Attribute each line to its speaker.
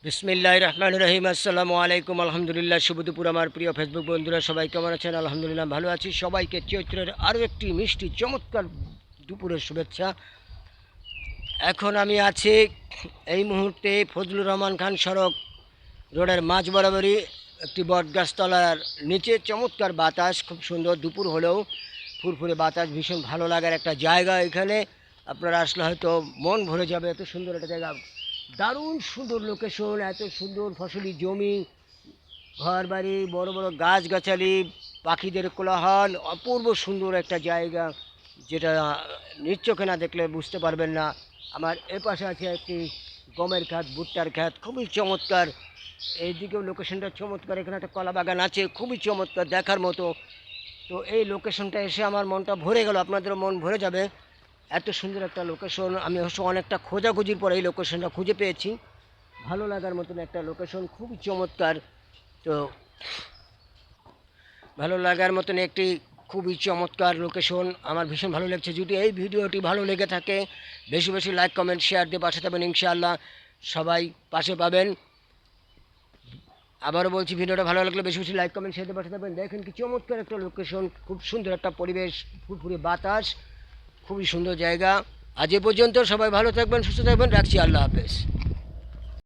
Speaker 1: বিসমিল্লাহির রহমানির রহিম। আসসালামু আলাইকুম। আলহামদুলিল্লাহ। শুভ দুপুর আমার প্রিয় ফেসবুক বন্ধুরা, সবাই কেমন আছেন? আলহামদুলিল্লাহ ভালো আছি। সবাইকে চৈত্রের আরও একটি মিষ্টি চমৎকার দুপুরের শুভেচ্ছা। এখন আমি আছি এই মুহূর্তে ফজলুর রহমান খান সড়ক রোডের মাঝ বরাবরই একটি বটগাছতলার নিচে। চমৎকার বাতাস, খুব সুন্দর দুপুর হলেও ফুরফুরে বাতাস, ভীষণ ভালো লাগার একটা জায়গা। এখানে আপনারা আসলে হয়তো মন ভরে যাবে, এত সুন্দর একটা জায়গা, দারুণ সুন্দর লোকেশন, এত সুন্দর ফসলি জমি, ঘর বাড়ি, বড় বড় গাছগাছালি, পাখিদের কোলাহল, অপূর্ব সুন্দর একটা জায়গা, যেটা নিজ চোখে না দেখলে বুঝতে পারবেন না। আমার এপাশে আছে একটি গমের খাত, ভুট্টার খাত, খুবই চমৎকার। এইদিকেও লোকেশনটা চমৎকার, এখানে একটা কলা বাগান আছে, খুবই চমৎকার দেখার মতো। তো এই লোকেশনটা এসে আমার মনটা ভরে গেল, আপনাদেরও মন ভরে যাবে। এত সুন্দর একটা লোকেশন, আমি অবশ্য অনেকটা খোঁজাখুঁজির পরে এই লোকেশনটা খুঁজে পেয়েছি। ভালো লাগার মতন একটা লোকেশন, খুবই চমৎকার। তো ভালো লাগার মতন একটি খুবই চমৎকার লোকেশন, আমার ভীষণ ভালো লাগছে। যদি এই ভিডিওটি ভালো লেগে থাকে, বেশি বেশি লাইক কমেন্ট শেয়ার দিয়ে পাশে থাকবেন, ইনশাআল্লাহ সবাই পাশে পাবেন। আবারও বলছি, ভিডিওটা ভালো লাগলে বেশি বেশি লাইক কমেন্ট শেয়ার দিয়ে পাশে থাকবেন। দেখেন কি চমৎকার একটা লোকেশন, খুব সুন্দর একটা পরিবেশ, ফুরফুরে বাতাস, খুবই সুন্দর জায়গা। আজ এ পর্যন্ত, সবাই ভালো থাকবেন, সুস্থ থাকবেন, রাখছি, আল্লাহ হাফেজ।